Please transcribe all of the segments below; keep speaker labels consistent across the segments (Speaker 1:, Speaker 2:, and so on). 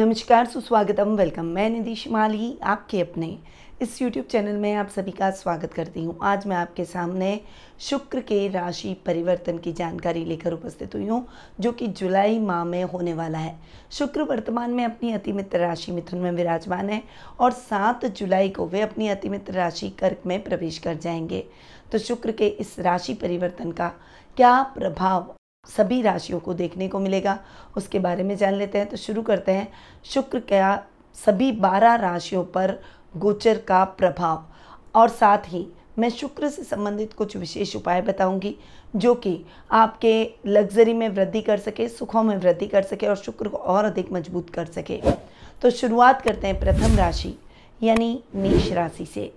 Speaker 1: नमस्कार, सुस्वागतम, वेलकम। मैं निधि शिमाली आपके अपने इस YouTube चैनल में आप सभी का स्वागत करती हूँ। आज मैं आपके सामने शुक्र के राशि परिवर्तन की जानकारी लेकर उपस्थित हुई हूँ, जो कि जुलाई माह में होने वाला है। शुक्र वर्तमान में अपनी अतिमित्र राशि मिथुन में विराजमान है और 7 जुलाई को वे अपनी अतिमित्र राशि कर्क में प्रवेश कर जाएंगे। तो शुक्र के इस राशि परिवर्तन का क्या प्रभाव सभी राशियों को देखने को मिलेगा, उसके बारे में जान लेते हैं। तो शुरू करते हैं शुक्र का सभी 12 राशियों पर गोचर का प्रभाव, और साथ ही मैं शुक्र से संबंधित कुछ विशेष उपाय बताऊंगी जो कि आपके लग्जरी में वृद्धि कर सके, सुखों में वृद्धि कर सके और शुक्र को और अधिक मजबूत कर सके। तो शुरुआत करते हैं प्रथम राशि यानी मेष राशि से।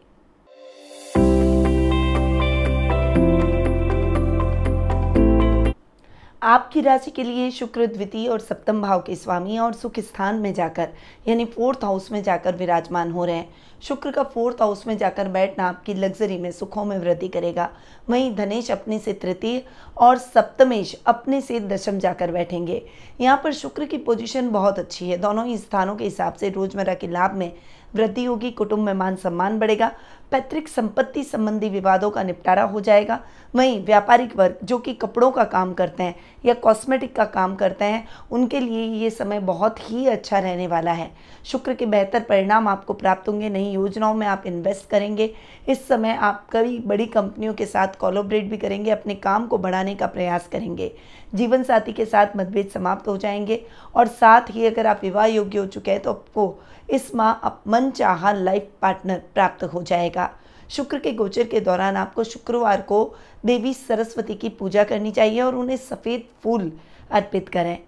Speaker 1: आपकी राशि के लिए शुक्र द्वितीय और सप्तम भाव के स्वामी और सुख स्थान में जाकर यानी 4th हाउस में जाकर विराजमान हो रहे हैं। शुक्र का 4th हाउस में जाकर बैठना आपकी लग्जरी में, सुखों में वृद्धि करेगा। वहीं धनेश अपने से तृतीय और सप्तमेश अपने से दशम जाकर बैठेंगे। यहाँ पर शुक्र की पोजीशन बहुत अच्छी है। दोनों ही स्थानों के हिसाब से रोजमर्रा के लाभ में वृद्धि होगी, कुटुंब में मान सम्मान बढ़ेगा, पैतृक संपत्ति संबंधी विवादों का निपटारा हो जाएगा। वहीं व्यापारिक वर्ग जो कि कपड़ों का काम करते हैं या कॉस्मेटिक का काम करते हैं, उनके लिए ये समय बहुत ही अच्छा रहने वाला है। शुक्र के बेहतर परिणाम आपको प्राप्त होंगे। नई योजनाओं में आप इन्वेस्ट करेंगे। इस समय आप कई बड़ी कंपनियों के साथ कोलैबोरेट भी करेंगे, अपने काम को बढ़ाने का प्रयास करेंगे। जीवन साथी के साथ मतभेद समाप्त हो जाएंगे और साथ ही अगर आप विवाह योग्य हो चुके हैं तो आपको इस माह मनचाहा लाइफ पार्टनर प्राप्त हो जाएगा। शुक्र के गोचर के दौरान आपको शुक्रवार को देवी सरस्वती की पूजा करनी चाहिए और उन्हें सफ़ेद फूल अर्पित करें।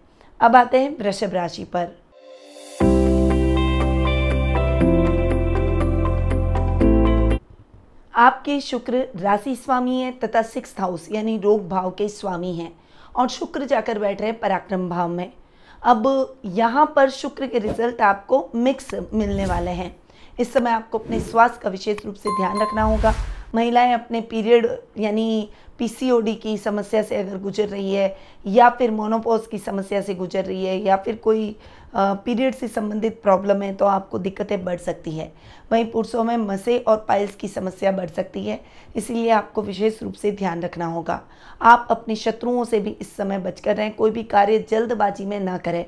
Speaker 1: अब आते हैं वृषभ राशि पर। आपके शुक्र राशि स्वामी है तथा 6th हाउस यानी रोग भाव के स्वामी हैं और शुक्र जाकर बैठ रहे हैं पराक्रम भाव में। अब यहाँ पर शुक्र के रिजल्ट आपको मिक्स मिलने वाले हैं। इस समय आपको अपने स्वास्थ्य का विशेष रूप से ध्यान रखना होगा। महिलाएं अपने पीरियड यानी पीसीओडी की समस्या से अगर गुजर रही है या फिर मोनोपॉज की समस्या से गुजर रही है या फिर कोई पीरियड से संबंधित प्रॉब्लम है तो आपको दिक्कतें बढ़ सकती है। वहीं पुरुषों में मसे और पाइल्स की समस्या बढ़ सकती है, इसीलिए आपको विशेष रूप से ध्यान रखना होगा। आप अपने शत्रुओं से भी इस समय बचकर रहें। कोई भी कार्य जल्दबाजी में ना करें।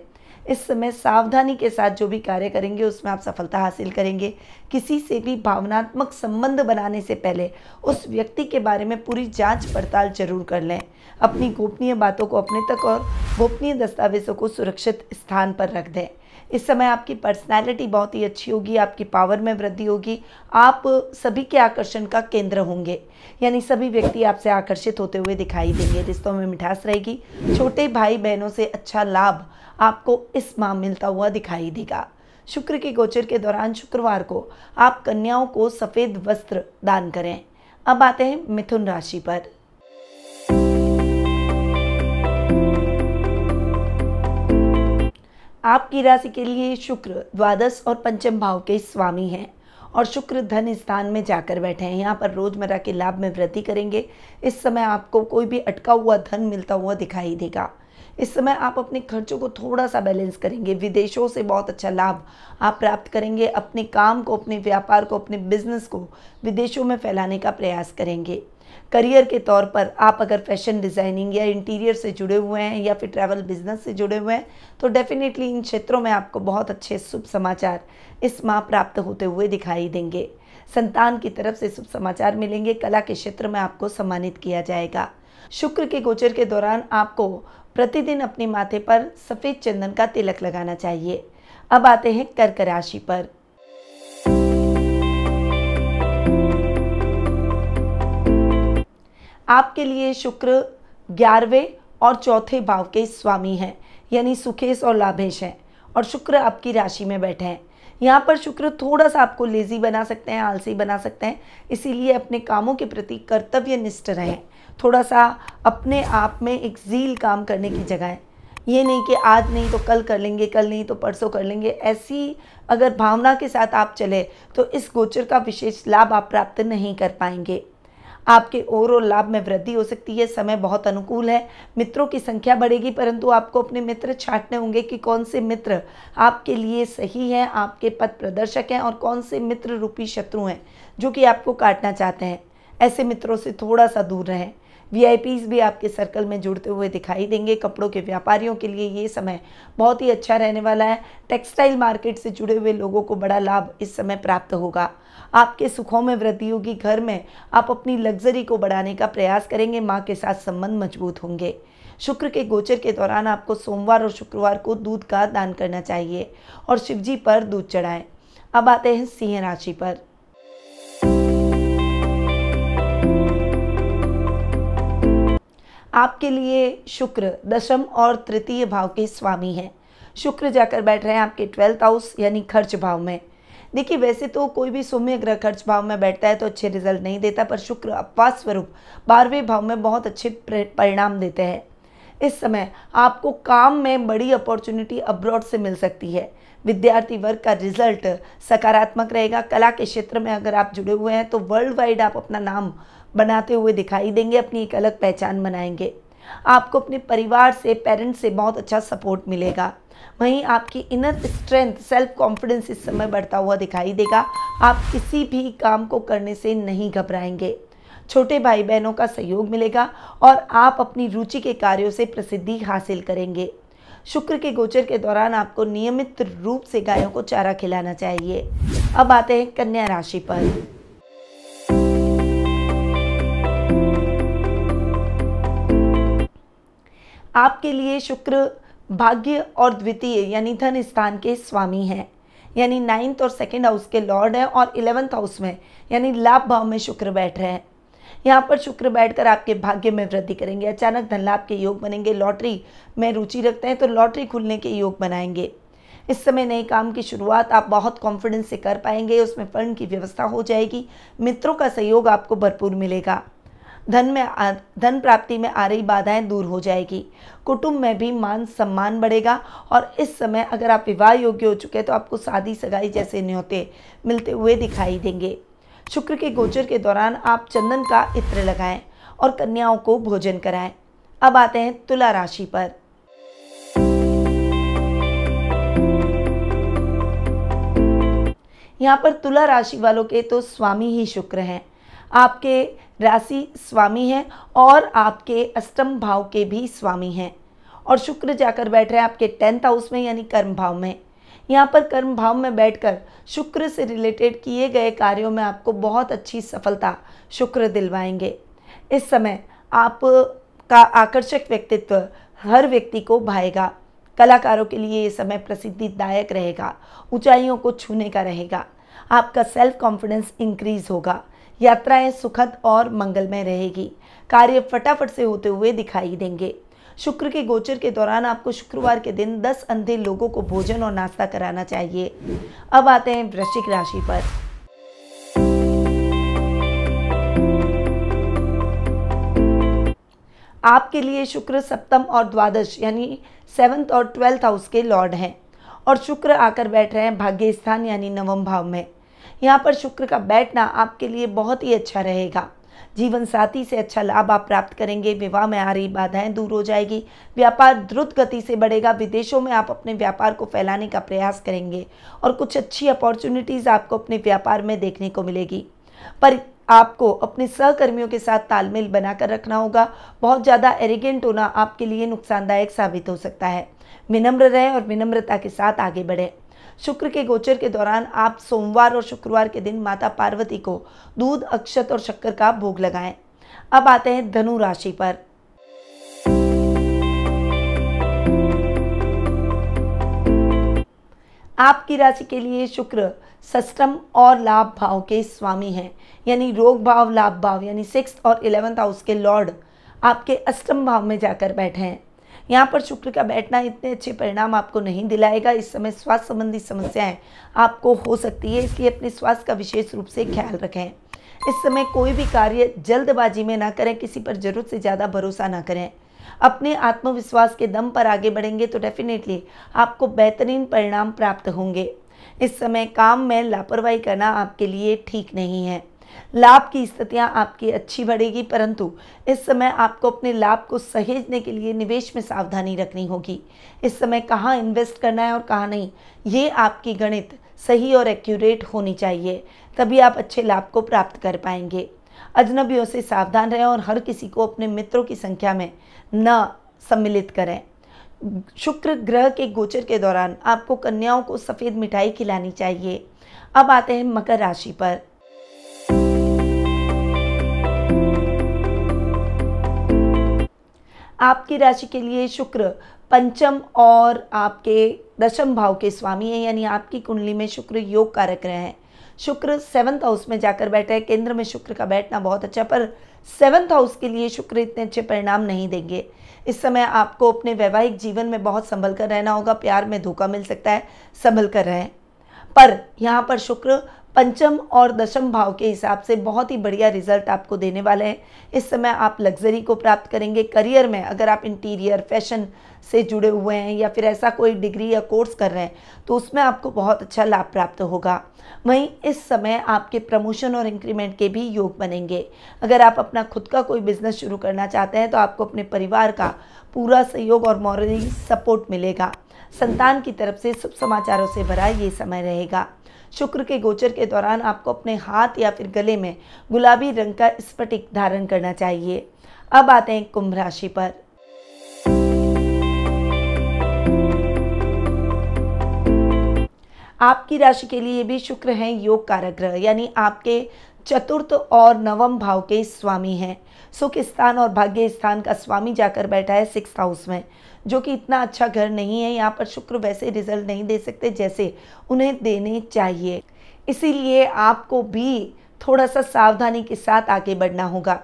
Speaker 1: इस समय सावधानी के साथ जो भी कार्य करेंगे उसमें आप सफलता हासिल करेंगे। किसी से भी भावनात्मक संबंध बनाने से पहले उस व्यक्ति के बारे में पूरी जांच पड़ताल जरूर कर लें। अपनी गोपनीय बातों को अपने तक और गोपनीय दस्तावेजों को सुरक्षित स्थान पर रख दें। इस समय आपकी पर्सनैलिटी बहुत ही अच्छी होगी, आपकी पावर में वृद्धि होगी। आप सभी के आकर्षण का केंद्र होंगे, यानी सभी व्यक्ति आपसे आकर्षित होते हुए दिखाई देंगे। रिश्तों में मिठास रहेगी। छोटे भाई बहनों से अच्छा लाभ आपको इस माह मिलता हुआ दिखाई देगा। शुक्र के गोचर के दौरान शुक्रवार को आप कन्याओं को सफ़ेद वस्त्र दान करें। अब आते हैं मिथुन राशि पर। आपकी राशि के लिए शुक्र द्वादश और पंचम भाव के स्वामी हैं और शुक्र धन स्थान में जाकर बैठे हैं। यहाँ पर रोजमर्रा के लाभ में वृद्धि करेंगे। इस समय आपको कोई भी अटका हुआ धन मिलता हुआ दिखाई देगा। इस समय आप अपने खर्चों को थोड़ा सा बैलेंस करेंगे। विदेशों से बहुत अच्छा लाभ आप प्राप्त करेंगे। अपने काम को, अपने व्यापार को, अपने बिजनेस को विदेशों में फैलाने का प्रयास करेंगे। करियर के तौर पर आप अगर फैशन डिज़ाइनिंग या इंटीरियर से जुड़े हुए हैं या फिर ट्रैवल बिजनेस से जुड़े हुए हैं तो डेफिनेटली इन क्षेत्रों में आपको बहुत अच्छे शुभ समाचार इस माह प्राप्त होते हुए दिखाई देंगे। संतान की तरफ से शुभ समाचार मिलेंगे। कला के क्षेत्र में आपको सम्मानित किया जाएगा। शुक्र के गोचर के दौरान आपको प्रतिदिन अपने माथे पर सफ़ेद चंदन का तिलक लगाना चाहिए। अब आते हैं कर्क राशि पर। आपके लिए शुक्र 11वें और 4थे भाव के स्वामी हैं, यानी सुखेश और लाभेश हैं और शुक्र आपकी राशि में बैठे हैं। यहाँ पर शुक्र थोड़ा सा आपको लेजी बना सकते हैं, आलसी बना सकते हैं, इसीलिए अपने कामों के प्रति कर्तव्यनिष्ठ रहें। थोड़ा सा अपने आप में एक ज़ील काम करने की जगह, ये नहीं कि आज नहीं तो कल कर लेंगे, कल नहीं तो परसों कर लेंगे, ऐसी अगर भावना के साथ आप चले तो इस गोचर का विशेष लाभ आप प्राप्त नहीं कर पाएंगे। आपके ओवरऑल लाभ में वृद्धि हो सकती है। समय बहुत अनुकूल है। मित्रों की संख्या बढ़ेगी, परंतु आपको अपने मित्र छांटने होंगे कि कौन से मित्र आपके लिए सही हैं, आपके पथ प्रदर्शक हैं, और कौन से मित्र रूपी शत्रु हैं जो कि आपको काटना चाहते हैं। ऐसे मित्रों से थोड़ा सा दूर रहें। वीआईपीज भी आपके सर्कल में जुड़ते हुए दिखाई देंगे। कपड़ों के व्यापारियों के लिए ये समय बहुत ही अच्छा रहने वाला है। टेक्सटाइल मार्केट से जुड़े हुए लोगों को बड़ा लाभ इस समय प्राप्त होगा। आपके सुखों में वृद्धि होगी। घर में आप अपनी लग्जरी को बढ़ाने का प्रयास करेंगे। माँ के साथ संबंध मजबूत होंगे। शुक्र के गोचर के दौरान आपको सोमवार और शुक्रवार को दूध का दान करना चाहिए और शिवजी पर दूध चढ़ाएं। अब आते हैं सिंह राशि पर। आपके लिए शुक्र दशम और तृतीय भाव के स्वामी हैं। शुक्र जाकर बैठ रहे हैं आपके 12th हाउस यानी खर्च भाव में। देखिए, वैसे तो कोई भी सौम्य ग्रह खर्च भाव में बैठता है तो अच्छे रिजल्ट नहीं देता, पर शुक्र अपवाद स्वरूप 12वें भाव में बहुत अच्छे परिणाम देते हैं। इस समय आपको काम में बड़ी अपॉर्चुनिटी अब्रॉड से मिल सकती है। विद्यार्थी वर्ग का रिजल्ट सकारात्मक रहेगा। कला के क्षेत्र में अगर आप जुड़े हुए हैं तो वर्ल्ड वाइड आप अपना नाम बनाते हुए दिखाई देंगे, अपनी एक अलग पहचान बनाएंगे। आपको अपने परिवार से, पेरेंट्स से बहुत अच्छा सपोर्ट मिलेगा। वहीं आपकी इनर स्ट्रेंथ, सेल्फ कॉन्फिडेंस इस समय बढ़ता हुआ दिखाई देगा। आप किसी भी काम को करने से नहीं घबराएंगे। छोटे भाई बहनों का सहयोग मिलेगा और आप अपनी रुचि के कार्यों से प्रसिद्धि हासिल करेंगे। शुक्र के गोचर के दौरान आपको नियमित रूप से गायों को चारा खिलाना चाहिए। अब आते हैं कन्या राशि पर। आपके लिए शुक्र भाग्य और द्वितीय यानी धन स्थान के स्वामी हैं, यानी 9th और 2nd हाउस के लॉर्ड हैं, और 11th हाउस में यानी लाभ भाव में शुक्र बैठ रहे हैं। यहाँ पर शुक्र बैठकर आपके भाग्य में वृद्धि करेंगे। अचानक धन लाभ के योग बनेंगे। लॉटरी में रुचि रखते हैं तो लॉटरी खुलने के योग बनाएंगे। इस समय नए काम की शुरुआत आप बहुत कॉन्फिडेंस से कर पाएंगे। उसमें फंड की व्यवस्था हो जाएगी। मित्रों का सहयोग आपको भरपूर मिलेगा। धन प्राप्ति में आ रही बाधाएं दूर हो जाएगी। कुटुंब में भी मान सम्मान बढ़ेगा। और इस समय अगर आप विवाह योग्य हो चुके हैं तो आपको शादी सगाई जैसे न्योते मिलते हुए दिखाई देंगे। शुक्र के गोचर के दौरान आप चंदन का इत्र लगाएं और कन्याओं को भोजन कराएं। अब आते हैं तुला राशि पर। यहाँ पर तुला राशि वालों के तो स्वामी ही शुक्र हैं। आपके राशि स्वामी हैं और आपके अष्टम भाव के भी स्वामी हैं। और शुक्र जाकर बैठ रहे हैं आपके 10th हाउस में यानी कर्म भाव में। यहाँ पर कर्म भाव में बैठकर शुक्र से रिलेटेड किए गए कार्यों में आपको बहुत अच्छी सफलता शुक्र दिलवाएंगे। इस समय आपका आकर्षक व्यक्तित्व हर व्यक्ति को भाएगा। कलाकारों के लिए ये समय प्रसिद्धिदायक रहेगा। ऊंचाइयों को छूने का रहेगा। आपका सेल्फ कॉन्फिडेंस इंक्रीज होगा। यात्राएं सुखद और मंगलमय रहेगी। कार्य फटाफट से होते हुए दिखाई देंगे। शुक्र के गोचर के दौरान आपको शुक्रवार के दिन 10 अंधे लोगों को भोजन और नाश्ता कराना चाहिए। अब आते हैं वृश्चिक राशि पर। आपके लिए शुक्र सप्तम और द्वादश यानी 7th और 12th हाउस के लॉर्ड हैं और शुक्र आकर बैठ रहे हैं भाग्य स्थान यानी नवम भाव में। यहाँ पर शुक्र का बैठना आपके लिए बहुत ही अच्छा रहेगा। जीवन साथी से अच्छा लाभ आप प्राप्त करेंगे। विवाह में आ रही बाधाएं दूर हो जाएगी। व्यापार द्रुत गति से बढ़ेगा। विदेशों में आप अपने व्यापार को फैलाने का प्रयास करेंगे और कुछ अच्छी अपॉर्चुनिटीज़ आपको अपने व्यापार में देखने को मिलेगी। पर आपको अपने सहकर्मियों के साथ तालमेल बनाकर रखना होगा। बहुत ज़्यादा एरिगेंट होना आपके लिए नुकसानदायक साबित हो सकता है। विनम्र रहें और विनम्रता के साथ आगे बढ़ें। शुक्र के गोचर के दौरान आप सोमवार और शुक्रवार के दिन माता पार्वती को दूध, अक्षत और शक्कर का भोग लगाएं। अब आते हैं धनु राशि पर। आपकी राशि के लिए शुक्र षष्ठम और लाभ भाव के स्वामी हैं, यानी रोग भाव, लाभ भाव यानी 6th और 11th हाउस के लॉर्ड आपके अष्टम भाव में जाकर बैठे हैं। यहाँ पर शुक्र का बैठना इतने अच्छे परिणाम आपको नहीं दिलाएगा। इस समय स्वास्थ्य संबंधी समस्याएं आपको हो सकती है, इसलिए अपने स्वास्थ्य का विशेष रूप से ख्याल रखें। इस समय कोई भी कार्य जल्दबाजी में ना करें। किसी पर जरूरत से ज़्यादा भरोसा ना करें। अपने आत्मविश्वास के दम पर आगे बढ़ेंगे तो डेफिनेटली आपको बेहतरीन परिणाम प्राप्त होंगे। इस समय काम में लापरवाही करना आपके लिए ठीक नहीं है। लाभ की स्थितियां आपकी अच्छी बढ़ेगी, परंतु इस समय आपको अपने लाभ को सहेजने के लिए निवेश में सावधानी रखनी होगी। इस समय कहाँ इन्वेस्ट करना है और कहाँ नहीं, ये आपकी गणित सही और एक्यूरेट होनी चाहिए, तभी आप अच्छे लाभ को प्राप्त कर पाएंगे। अजनबियों से सावधान रहें और हर किसी को अपने मित्रों की संख्या में न सम्मिलित करें। शुक्र ग्रह के गोचर के दौरान आपको कन्याओं को सफ़ेद मिठाई खिलानी चाहिए। अब आते हैं मकर राशि पर। आपकी राशि के लिए शुक्र पंचम और आपके दशम भाव के स्वामी है, यानी आपकी कुंडली में शुक्र योग कारक ग्रह हैं। शुक्र 7th हाउस में जाकर बैठा है। केंद्र में शुक्र का बैठना बहुत अच्छा, पर 7th हाउस के लिए शुक्र इतने अच्छे परिणाम नहीं देंगे। इस समय आपको अपने वैवाहिक जीवन में बहुत संभल कर रहना होगा। प्यार में धोखा मिल सकता है, संभल कर रहें। पर यहाँ पर शुक्र पंचम और दशम भाव के हिसाब से बहुत ही बढ़िया रिजल्ट आपको देने वाले हैं। इस समय आप लग्जरी को प्राप्त करेंगे। करियर में अगर आप इंटीरियर फैशन से जुड़े हुए हैं या फिर ऐसा कोई डिग्री या कोर्स कर रहे हैं तो उसमें आपको बहुत अच्छा लाभ प्राप्त होगा। वहीं इस समय आपके प्रमोशन और इंक्रीमेंट के भी योग बनेंगे। अगर आप अपना खुद का कोई बिजनेस शुरू करना चाहते हैं तो आपको अपने परिवार का पूरा सहयोग और मॉरली सपोर्ट मिलेगा। संतान की तरफ से शुभ समाचारों से भरा ये समय रहेगा। शुक्र के गोचर के दौरान आपको अपने हाथ या फिर गले में गुलाबी रंग का स्फटिक धारण करना चाहिए। अब आते हैं कुंभ राशि पर। आपकी राशि के लिए भी शुक्र हैं योग कारक ग्रह, यानी आपके चतुर्थ और नवम भाव के स्वामी हैं। सुख स्थान और भाग्य स्थान का स्वामी जाकर बैठा है 6th हाउस में, जो कि इतना अच्छा घर नहीं है। यहाँ पर शुक्र वैसे रिजल्ट नहीं दे सकते जैसे उन्हें देने चाहिए, इसीलिए आपको भी थोड़ा सा सावधानी के साथ आगे बढ़ना होगा।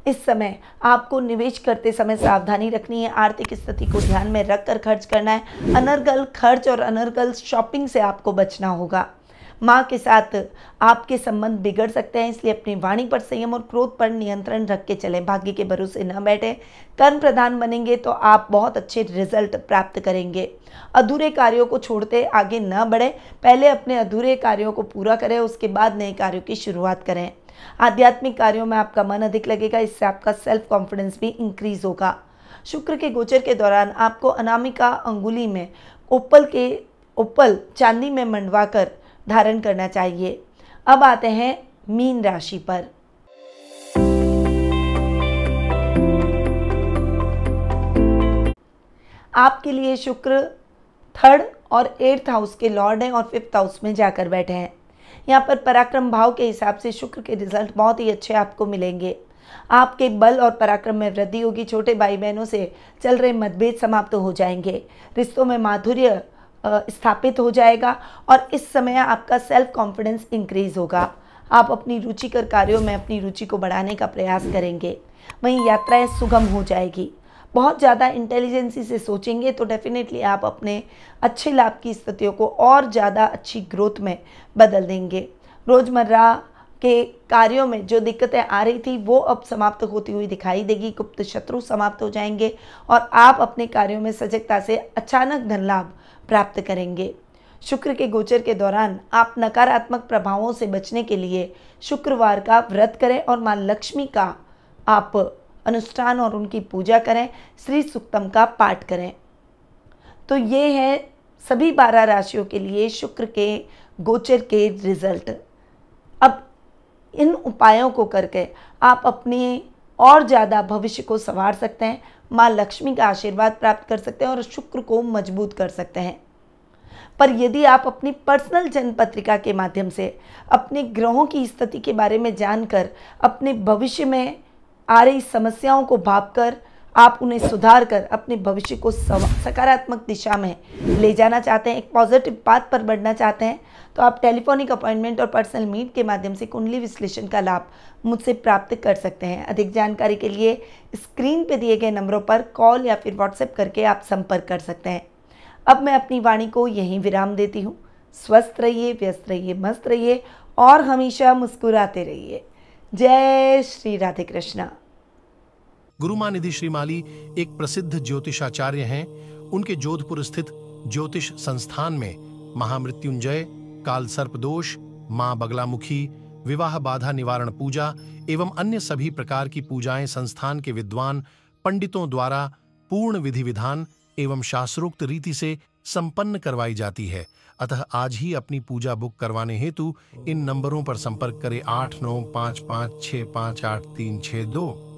Speaker 1: इस समय आपको निवेश करते समय सावधानी रखनी है। आर्थिक स्थिति को ध्यान में रखकर खर्च करना है। अनर्गल खर्च और अनर्गल शॉपिंग से आपको बचना होगा। माँ के साथ आपके संबंध बिगड़ सकते हैं, इसलिए अपनी वाणी पर संयम और क्रोध पर नियंत्रण रख के चलें। भाग्य के भरोसे न बैठें। कर्म प्रधान बनेंगे तो आप बहुत अच्छे रिजल्ट प्राप्त करेंगे। अधूरे कार्यों को छोड़ते आगे न बढ़ें। पहले अपने अधूरे कार्यों को पूरा करें, उसके बाद नए कार्यों की शुरुआत करें। आध्यात्मिक कार्यों में आपका मन अधिक लगेगा, इससे आपका सेल्फ कॉन्फिडेंस भी इंक्रीज होगा। शुक्र के गोचर के दौरान आपको अनामिका अंगुली में ओपल चांदी में मंडवाकर धारण करना चाहिए। अब आते हैं मीन राशि पर। आपके लिए शुक्र 3rd और 8th हाउस के लॉर्ड हैं और 5th हाउस में जाकर बैठे हैं। यहाँ पर पराक्रम भाव के हिसाब से शुक्र के रिजल्ट बहुत ही अच्छे आपको मिलेंगे। आपके बल और पराक्रम में वृद्धि होगी। छोटे भाई बहनों से चल रहे मतभेद समाप्त हो जाएंगे। रिश्तों में माधुर्य स्थापित हो जाएगा और इस समय आपका सेल्फ कॉन्फिडेंस इंक्रीज होगा। आप अपनी रुचिकर कार्यों में अपनी रुचि को बढ़ाने का प्रयास करेंगे। वहीं यात्राएं सुगम हो जाएगी। बहुत ज़्यादा इंटेलिजेंसी से सोचेंगे तो डेफिनेटली आप अपने अच्छे लाभ की स्थितियों को और ज़्यादा अच्छी ग्रोथ में बदल देंगे। रोज़मर्रा के कार्यों में जो दिक्कतें आ रही थी वो अब समाप्त होती हुई दिखाई देगी। गुप्त शत्रु समाप्त हो जाएंगे और आप अपने कार्यों में सजगता से अचानक धन लाभ प्राप्त करेंगे। शुक्र के गोचर के दौरान आप नकारात्मक प्रभावों से बचने के लिए शुक्रवार का व्रत करें और माँ लक्ष्मी का आप अनुष्ठान और उनकी पूजा करें। श्री सूक्तम का पाठ करें। तो ये है सभी 12 राशियों के लिए शुक्र के गोचर के रिजल्ट। अब इन उपायों को करके आप अपने और ज़्यादा भविष्य को संवार सकते हैं। माँ लक्ष्मी का आशीर्वाद प्राप्त कर सकते हैं और शुक्र को मजबूत कर सकते हैं। पर यदि आप अपनी पर्सनल जन्म पत्रिका के माध्यम से अपने ग्रहों की स्थिति के बारे में जानकर अपने भविष्य में आ रही समस्याओं को भांपकर आप उन्हें सुधार कर अपने भविष्य को सकारात्मक दिशा में ले जाना चाहते हैं, एक पॉजिटिव पाथ पर बढ़ना चाहते हैं, तो आप टेलीफोनिक अपॉइंटमेंट और पर्सनल मीट के माध्यम से कुंडली विश्लेषण का लाभ मुझसे प्राप्त कर सकते हैं। अधिक जानकारी के लिए स्क्रीन पे दिए गए नंबरों पर कॉल या फिर व्हाट्सएप करके आप संपर्क कर सकते हैं। अब मैं अपनी वाणी को यहीं विराम देती हूँ। स्वस्थ रहिए, व्यस्त रहिए, मस्त रहिए और हमेशा मुस्कुराते रहिए। जय श्री राधे कृष्णा।
Speaker 2: गुरुमां निधि श्रीमाली एक प्रसिद्ध ज्योतिषाचार्य हैं। उनके जोधपुर स्थित ज्योतिष संस्थान में महामृत्युंजय, काल सर्प दोष, मां बगलामुखी, विवाह बाधा निवारण पूजा एवं अन्य सभी प्रकार की पूजाएं संस्थान के विद्वान पंडितों द्वारा पूर्ण विधि विधान एवं शास्त्रोक्त रीति से संपन्न करवाई जाती है। अतः आज ही अपनी पूजा बुक करवाने हेतु इन नंबरों पर संपर्क करें 8955658362।